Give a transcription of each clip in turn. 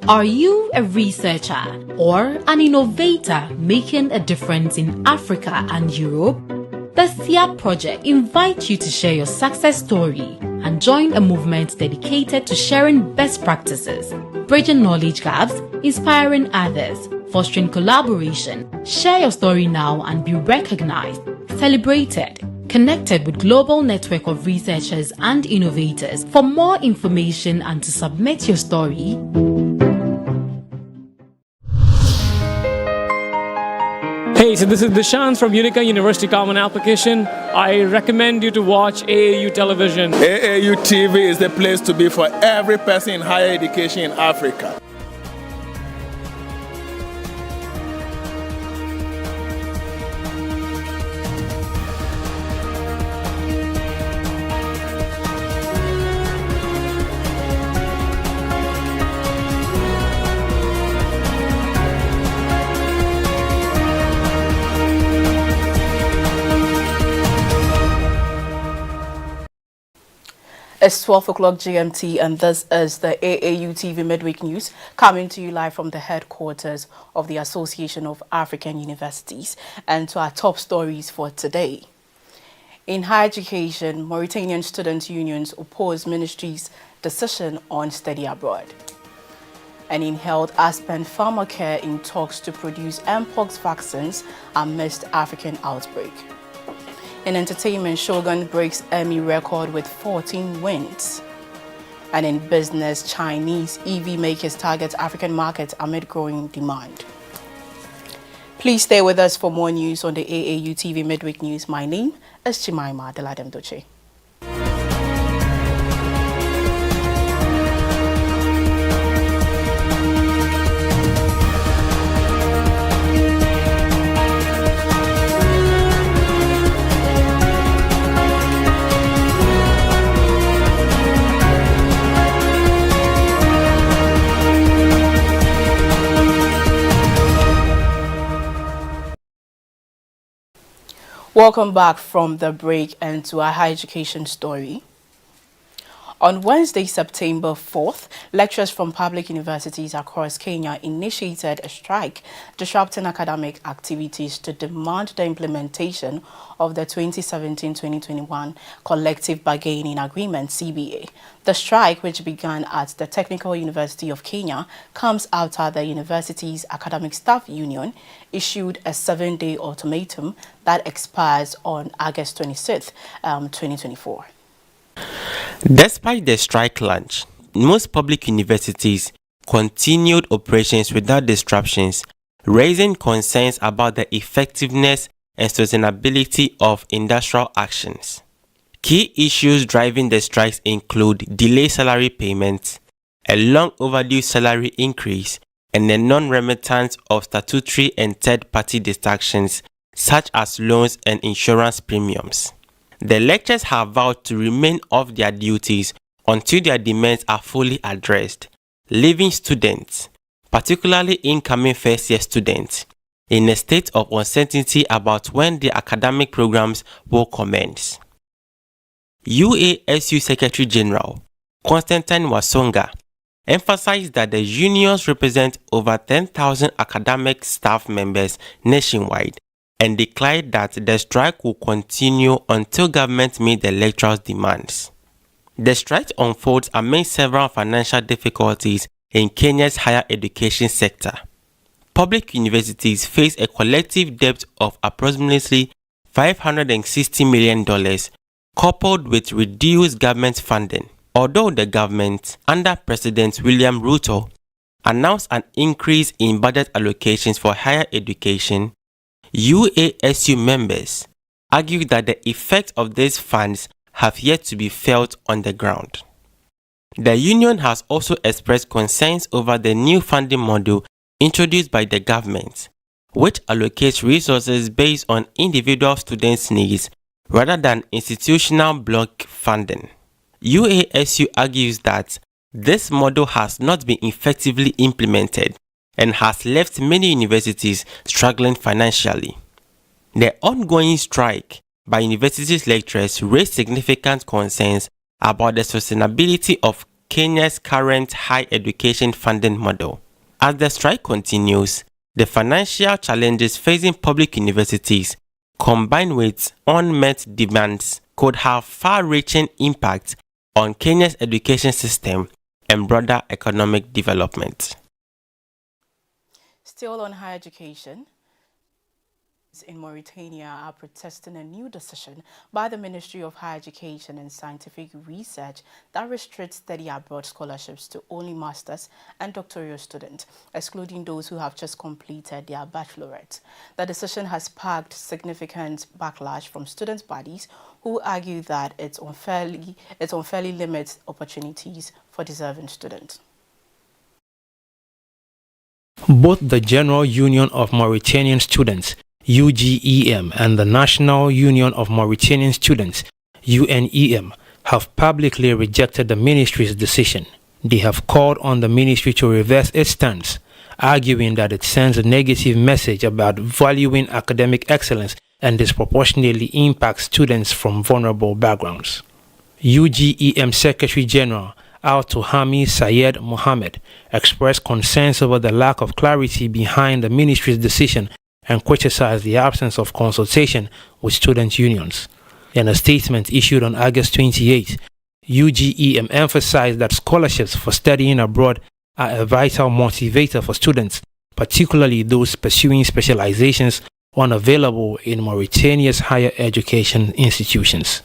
Are you a researcher or an innovator making a difference in Africa and Europe? The SIA Project invites you to share your success story and join a movement dedicated to sharing best practices, bridging knowledge gaps, inspiring others, fostering collaboration. Share your story now and be recognized, celebrated, connected with global network of researchers and innovators. For more information and to submit your story, Hey, so this is Dishant from Unica University Common Application. I recommend you to watch AAU television. AAU TV is the place to be for every person in higher education in Africa. It's 12 o'clock GMT and this is the AAU TV Mid-Week News coming to you live from the headquarters of the Association of African Universities. And to our top stories for today. In higher education, Mauritanian student unions oppose ministry's decision on study abroad. And in health, Aspen Pharmacare in talks to produce Mpox vaccines amidst African outbreak. In entertainment, Shogun breaks Emmy record with 14 wins. And in business, Chinese EV makers target African markets amid growing demand. Please stay with us for more news on the AAU TV Midweek News. My name is Jemima, Deladem Dotsey. Welcome back from the break and to our higher education story. On Wednesday, September 4th, lecturers from public universities across Kenya initiated a strike disrupting academic activities to demand the implementation of the 2017-2021 Collective Bargaining Agreement (CBA). The strike, which began at the Technical University of Kenya, comes after the university's academic staff union issued a 7-day ultimatum that expires on August 26th, 2024. Despite the strike launch, most public universities continued operations without disruptions, raising concerns about the effectiveness and sustainability of industrial actions. Key issues driving the strikes include delayed salary payments, a long overdue salary increase, and the non-remittance of statutory and third-party deductions such as loans and insurance premiums. The lecturers have vowed to remain off their duties until their demands are fully addressed, leaving students, particularly incoming first-year students, in a state of uncertainty about when their academic programs will commence. UASU Secretary General Constantine Wasonga emphasized that the unions represent over 10,000 academic staff members nationwide and declared that the strike will continue until government meet the lecturers' demands. The strike unfolds amid several financial difficulties in Kenya's higher education sector. Public universities face a collective debt of approximately $560 million, coupled with reduced government funding. Although the government, under President William Ruto, announced an increase in budget allocations for higher education, UASU members argue that the effect of these funds have yet to be felt on the ground. The union has also expressed concerns over the new funding model introduced by the government, which allocates resources based on individual students' needs rather than institutional block funding. UASU argues that this model has not been effectively implemented and has left many universities struggling financially. The ongoing strike by universities lecturers raised significant concerns about the sustainability of Kenya's current higher education funding model. As the strike continues, the financial challenges facing public universities, combined with unmet demands, could have far-reaching impacts on Kenya's education system and broader economic development. Still on higher education, in Mauritania are protesting a new decision by the Ministry of Higher Education and Scientific Research that restricts study abroad scholarships to only master's and doctoral students, excluding those who have just completed their baccalaureate. The decision has sparked significant backlash from students' bodies who argue that it unfairly limits opportunities for deserving students. Both the General Union of Mauritanian Students UGEM and the National Union of Mauritanian Students UNEM have publicly rejected the ministry's decision. They have called on the ministry to reverse its stance, arguing that it sends a negative message about valuing academic excellence and disproportionately impacts students from vulnerable backgrounds. UGEM Secretary General Al-Tuhami Sayed Mohammed expressed concerns over the lack of clarity behind the ministry's decision and criticized the absence of consultation with student unions. In a statement issued on August 28, UGEM emphasized that scholarships for studying abroad are a vital motivator for students, particularly those pursuing specializations unavailable in Mauritania's higher education institutions.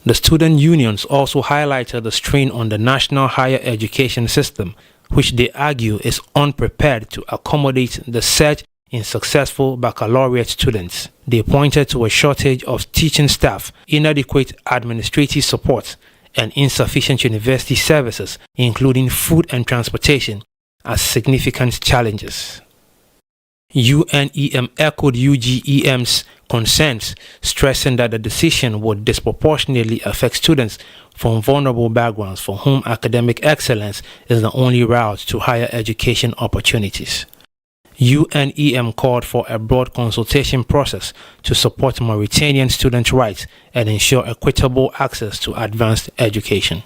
The student unions also highlighted the strain on the national higher education system, which they argue is unprepared to accommodate the surge in successful baccalaureate students. They pointed to a shortage of teaching staff, inadequate administrative support, and insufficient university services, including food and transportation, as significant challenges. UNEM echoed UGEM's concerns, stressing that the decision would disproportionately affect students from vulnerable backgrounds for whom academic excellence is the only route to higher education opportunities. UNEM called for a broad consultation process to support Mauritanian students' rights and ensure equitable access to advanced education.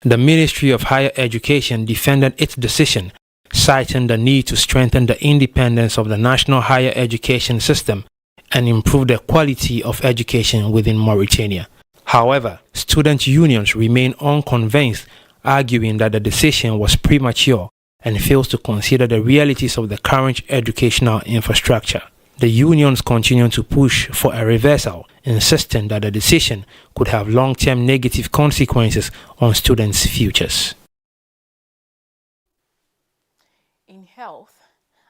The Ministry of Higher Education defended its decision, citing the need to strengthen the independence of the national higher education system and improve the quality of education within Mauritania. However, student unions remain unconvinced, arguing that the decision was premature and fails to consider the realities of the current educational infrastructure. The unions continue to push for a reversal, insisting that the decision could have long-term negative consequences on students' futures. In health,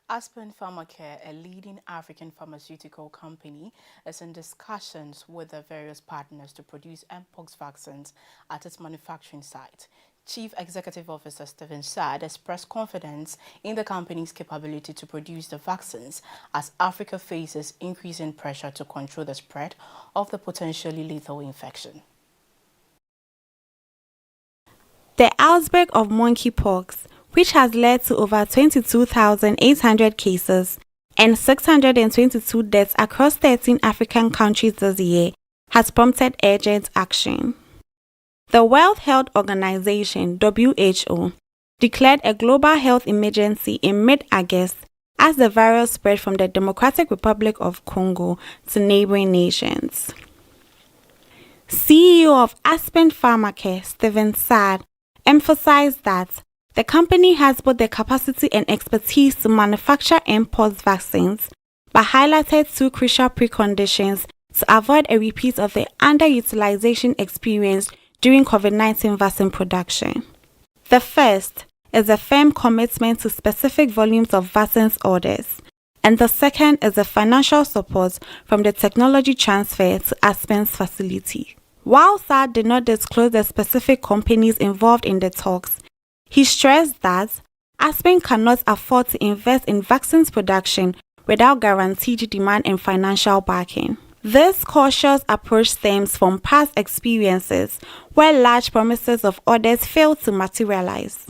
Aspen Pharmacare, a leading African pharmaceutical company, is in discussions with the various partners to produce mpox vaccines at its manufacturing site. Chief Executive Officer Stephen Saad expressed confidence in the company's capability to produce the vaccines as Africa faces increasing pressure to control the spread of the potentially lethal infection. The outbreak of monkeypox, which has led to over 22,800 cases and 622 deaths across 13 African countries this year, has prompted urgent action. The World Health Organization, WHO, declared a global health emergency in mid-August as the virus spread from the Democratic Republic of Congo to neighboring nations. CEO of Aspen Pharmacare, Stephen Saad, emphasized that the company has both the capacity and expertise to manufacture mpox vaccines, but highlighted two crucial preconditions to avoid a repeat of the underutilization experienced during COVID-19 vaccine production. The first is a firm commitment to specific volumes of vaccines orders, and the second is the financial support from the technology transfer to Aspen's facility. While Saad did not disclose the specific companies involved in the talks, he stressed that Aspen cannot afford to invest in vaccines production without guaranteed demand and financial backing. This cautious approach stems from past experiences where large promises of orders failed to materialize.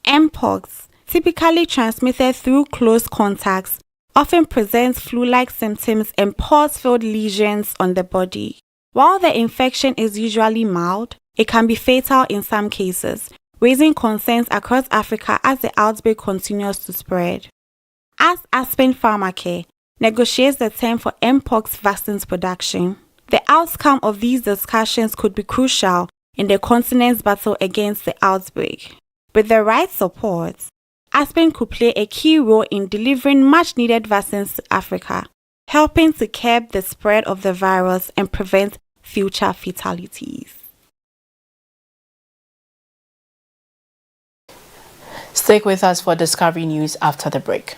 Mpox, typically transmitted through close contacts, often presents flu-like symptoms and pus-filled lesions on the body. While the infection is usually mild, It can be fatal in some cases, raising concerns across Africa as the outbreak continues to spread. As Aspen Pharmacare negotiates the term for Mpox vaccines production, the outcome of these discussions could be crucial in the continent's battle against the outbreak. With the right support, Aspen could play a key role in delivering much-needed vaccines to Africa, helping to curb the spread of the virus and prevent future fatalities. Stick with us for Discovery News after the break.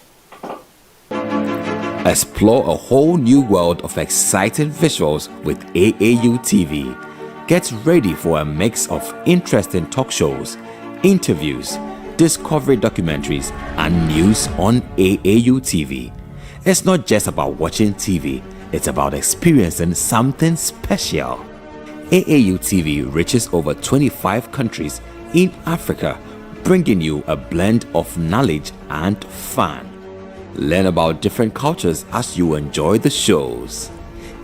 Explore a whole new world of exciting visuals with AAU TV. Get ready for a mix of interesting talk shows, interviews, discovery documentaries, and news on AAU TV. It's not just about watching TV, it's about experiencing something special. AAU TV reaches over 25 countries in Africa, bringing you a blend of knowledge and fun. Learn about different cultures as you enjoy the shows.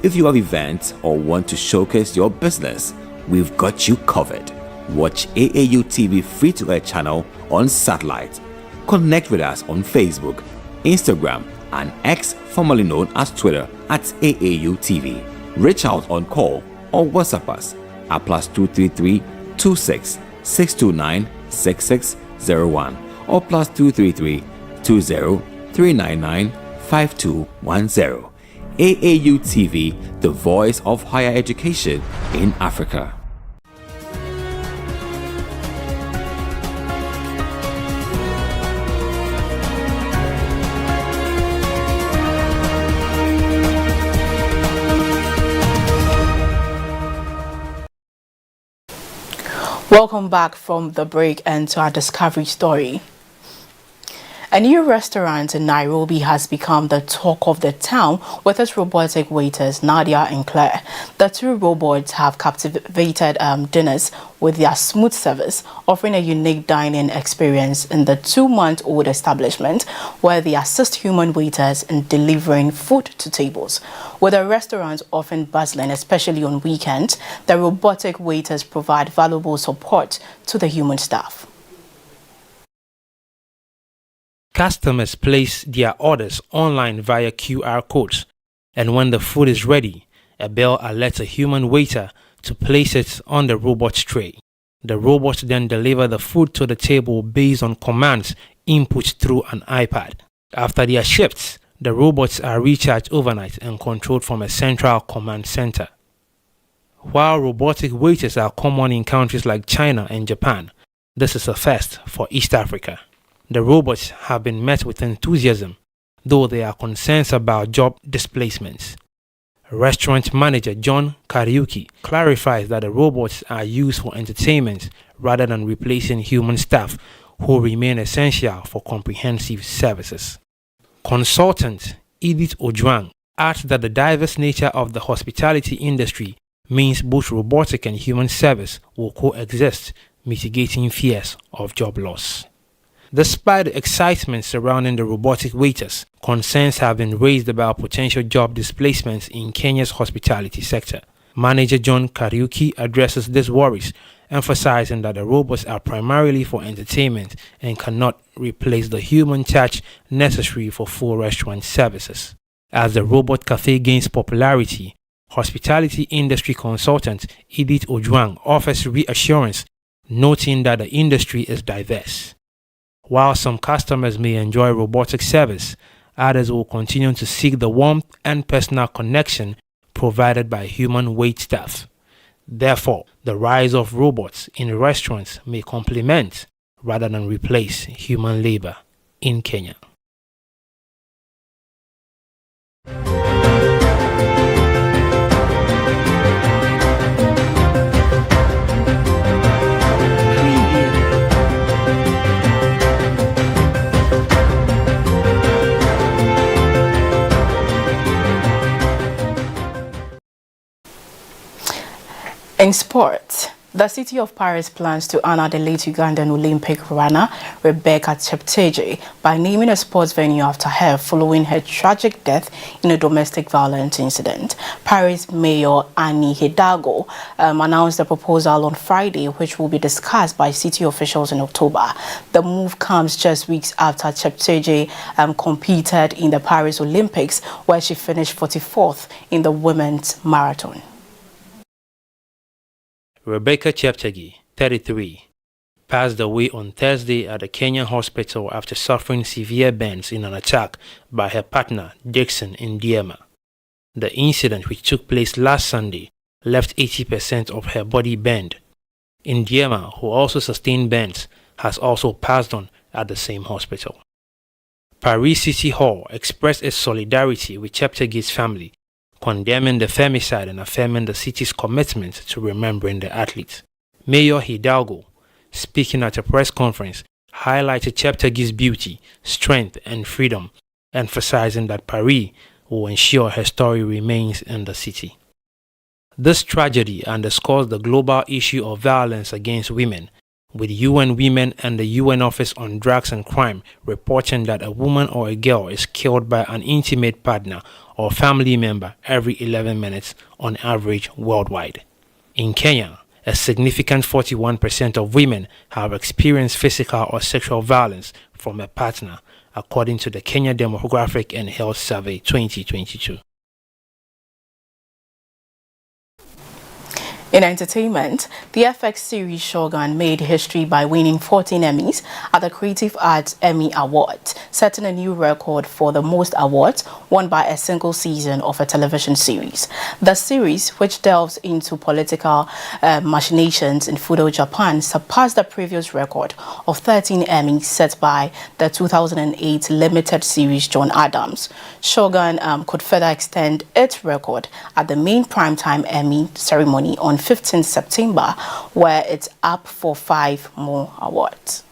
If you have events or want to showcase your business, we've got you covered. Watch AAU TV free-to-air channel on satellite. Connect with us on Facebook, Instagram, and X, formerly known as Twitter, at AAU TV. Reach out on call or WhatsApp us at +233 26 629 6601 or +233 20 399 5210. AAU TV, the voice of higher education in Africa. Welcome back from the break and to our Discovery story. A new restaurant in Nairobi has become the talk of the town with its robotic waiters, Nadia and Claire. The two robots have captivated dinners with their smooth service, offering a unique dining experience in the 2-month-old establishment where they assist human waiters in delivering food to tables. With the restaurant often bustling, especially on weekends, the robotic waiters provide valuable support to the human staff. Customers place their orders online via QR codes, and when the food is ready, a bell alerts a human waiter to place it on the robot's tray. The robots then deliver the food to the table based on commands input through an iPad. After their shifts, the robots are recharged overnight and controlled from a central command center. While robotic waiters are common in countries like China and Japan, this is a first for East Africa. The robots have been met with enthusiasm, though there are concerns about job displacements. Restaurant manager John Kariuki clarifies that the robots are used for entertainment rather than replacing human staff who remain essential for comprehensive services. Consultant Edith Ojwang adds that the diverse nature of the hospitality industry means both robotic and human service will coexist, mitigating fears of job loss. Despite the excitement surrounding the robotic waiters, concerns have been raised about potential job displacements in Kenya's hospitality sector. Manager John Kariuki addresses these worries, emphasizing that the robots are primarily for entertainment and cannot replace the human touch necessary for full restaurant services. As the robot cafe gains popularity, hospitality industry consultant Edith Ojwang offers reassurance, noting that the industry is diverse. While some customers may enjoy robotic service, others will continue to seek the warmth and personal connection provided by human waitstaff. Therefore, the rise of robots in restaurants may complement rather than replace human labor in Kenya. In sports, The city of Paris plans to honor the late Ugandan Olympic runner Rebecca Cheptegei by naming a sports venue after her following her tragic death in a domestic violence incident. Paris Mayor Anne Hidalgo announced the proposal on Friday, which will be discussed by city officials in October. The move comes just weeks after Cheptegei competed in the Paris Olympics, where she finished 44th in the women's marathon. Rebecca Cheptegei, 33, passed away on Thursday at a Kenyan hospital after suffering severe burns in an attack by her partner, Dixon, in Jemima. The incident, which took place last Sunday, left 80% of her body burned. Jemima, who also sustained burns, has also passed on at the same hospital. Paris City Hall expressed its solidarity with Cheptegei's family, condemning the femicide and affirming the city's commitment to remembering the athlete. Mayor Hidalgo, speaking at a press conference, highlighted Cheptegei's beauty, strength, and freedom, emphasizing that Paris will ensure her story remains in the city. This tragedy underscores the global issue of violence against women, with UN Women and the UN Office on Drugs and Crime reporting that a woman or a girl is killed by an intimate partner or family member every 11 minutes on average worldwide. In Kenya, a significant 41% of women have experienced physical or sexual violence from a partner, according to the Kenya Demographic and Health Survey 2022. In entertainment, the FX series Shogun made history by winning 14 Emmys at the Creative Arts Emmy Awards, setting a new record for the most awards won by a single season of a television series. The series, which delves into political machinations in feudal Japan, surpassed the previous record of 13 Emmys set by the 2008 limited series John Adams. Shogun could further extend its record at the main primetime Emmy ceremony on 15 September, where it's up for 5 more awards.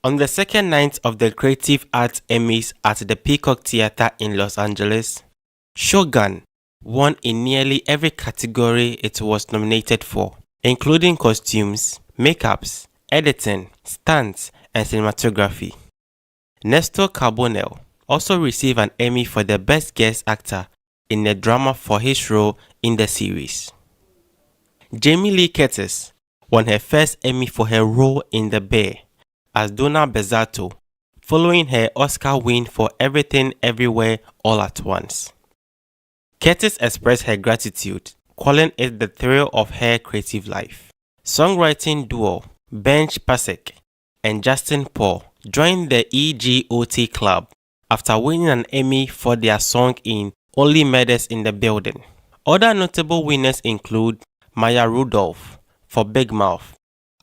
On the second night of the Creative Arts Emmys at the Peacock Theatre in Los Angeles, Shogun won in nearly every category it was nominated for, including costumes, makeups, editing, stunts, and cinematography. Nestor Carbonell also received an Emmy for the Best Guest Actor in a drama for his role in the series. Jamie Lee Curtis won her first Emmy for her role in The Bear as Donna Bezzato, following her Oscar win for Everything Everywhere All at Once. Curtis expressed her gratitude, calling it the thrill of her creative life. Songwriting duo Benj Pasek and Justin Paul joined the EGOT club after winning an Emmy for their song in Only Murders in the Building. Other notable winners include Maya Rudolph for Big Mouth,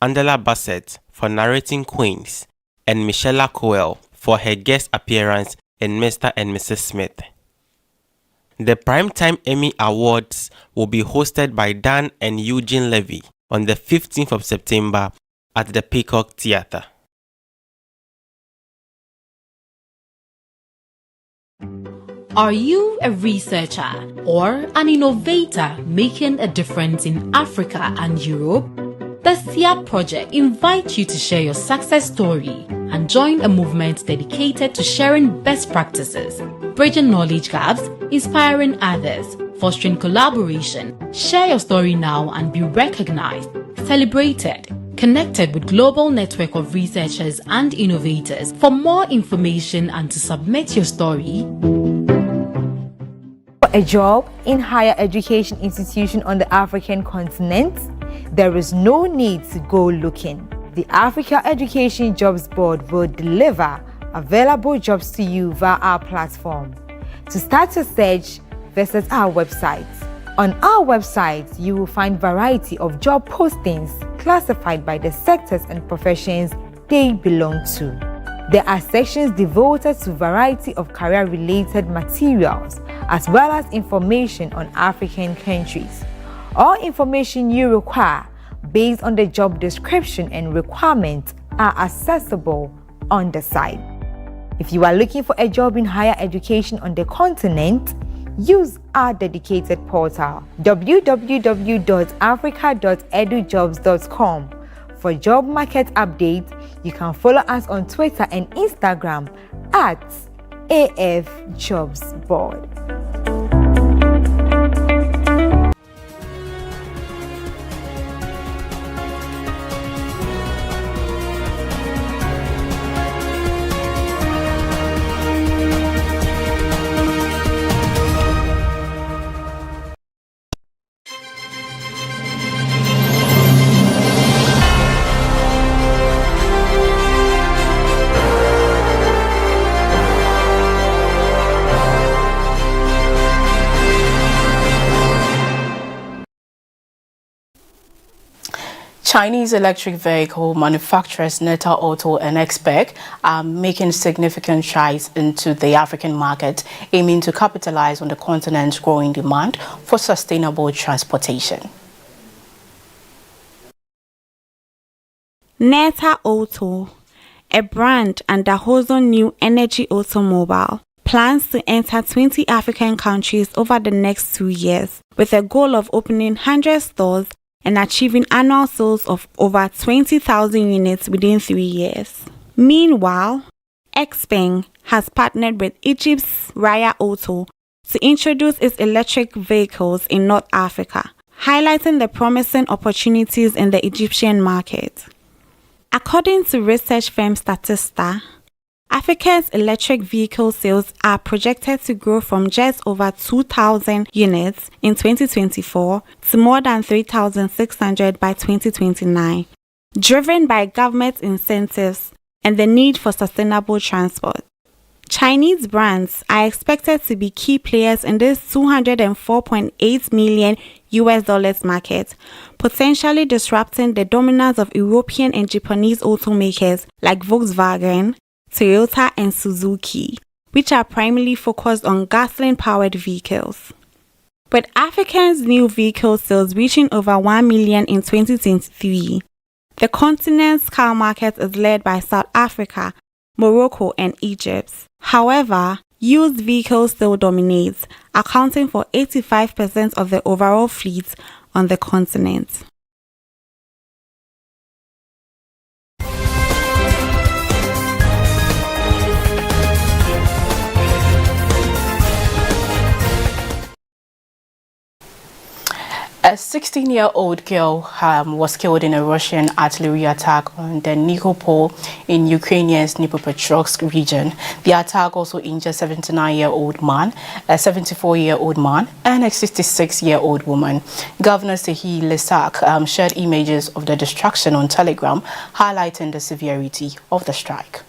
Angela Bassett for narrating Queens, and Michelle Coel for her guest appearance in Mr. and Mrs. Smith. The Primetime Emmy Awards will be hosted by Dan and Eugene Levy on the 15th of September at the Peacock Theatre. Are you a researcher or an innovator making a difference in Africa and Europe? The SIA project invites you to share your success story and join a movement dedicated to sharing best practices, bridging knowledge gaps, inspiring others, fostering collaboration. Share your story now and be recognized, celebrated, connected with global network of researchers and innovators. For more information and to submit your story, a job in higher education institution on the African continent, there is no need to go looking. The Africa Education Jobs Board will deliver available jobs to you via our platform. To start your search, visit our website. On our website, you will find variety of job postings classified by the sectors and professions they belong to. There are sections devoted to variety of career-related materials, as well as information on African countries. All information you require, based on the job description and requirements, are accessible on the site. If you are looking for a job in higher education on the continent, use our dedicated portal www.africa.edujobs.com. For job market updates, you can follow us on Twitter and Instagram at AF Jobs Board. Chinese electric vehicle manufacturers Neta Auto and XPeng are making significant strides into the African market, aiming to capitalize on the continent's growing demand for sustainable transportation. Neta Auto, a brand under Horizon New Energy Automobile, plans to enter 20 African countries over the next 2 years, with a goal of opening 100 stores and achieving annual sales of over 20,000 units within 3 years. Meanwhile, XPeng has partnered with Egypt's Raya Auto to introduce its electric vehicles in North Africa, highlighting the promising opportunities in the Egyptian market. According to research firm Statista, Africa's electric vehicle sales are projected to grow from just over 2,000 units in 2024 to more than 3,600 by 2029, driven by government incentives and the need for sustainable transport. Chinese brands are expected to be key players in this $204.8 million market, potentially disrupting the dominance of European and Japanese automakers like Volkswagen, Toyota and Suzuki, which are primarily focused on gasoline-powered vehicles. With Africa's new vehicle sales reaching over 1 million in 2023, the continent's car market is led by South Africa, Morocco and Egypt. However, used vehicles still dominate, accounting for 85% of the overall fleet on the continent. A 16-year-old girl was killed in a Russian artillery attack on the Nikopol in Ukraine's Dnipropetrovsk region. The attack also injured a 79-year-old man, a 74-year-old man, and a 66-year-old woman. Governor Serhiy Lysak shared images of the destruction on Telegram, highlighting the severity of the strike.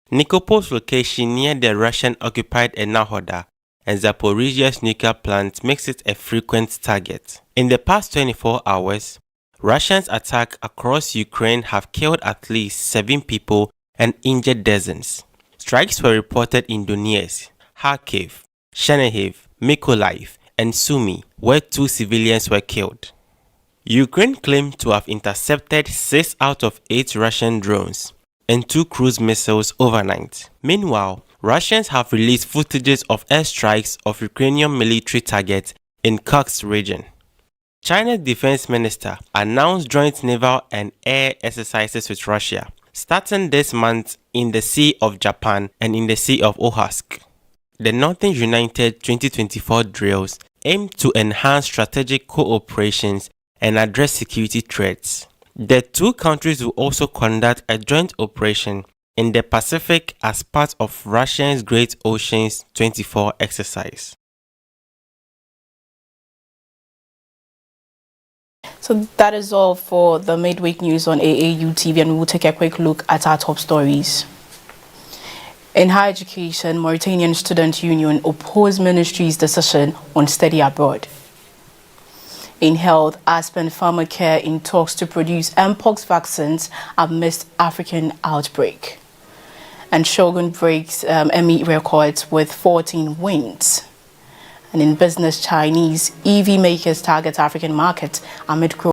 Nikopol's location near the Russian-occupied Ennahda and Zaporizhia's nuclear plant makes it a frequent target. In the past 24 hours, Russians' attacks across Ukraine have killed at least 7 people and injured dozens. Strikes were reported in Donetsk, Kharkiv, Chernihiv, Mykolaiv, and Sumy, where 2 civilians were killed. Ukraine claimed to have intercepted 6 out of 8 Russian drones and 2 cruise missiles overnight. Meanwhile, Russians have released footages of airstrikes of Ukrainian military targets in Kursk region. China's defense minister announced joint naval and air exercises with Russia, starting this month in the Sea of Japan and in the Sea of Okhotsk. The Northern United 2024 drills aim to enhance strategic cooperations and address security threats. The 2 countries will also conduct a joint operation in the Pacific as part of Russia's Great Oceans 24 exercise. So that is all for the midweek news on AAU TV, and we'll take a quick look at our top stories. In higher education, Mauritanian Student Union opposed ministry's decision on study abroad. In health, Aspen Pharmacare in talks to produce Mpox vaccines amidst African outbreak. And Shogun breaks Emmy records with 14 wins. And in business, Chinese EV makers target African markets amid growth.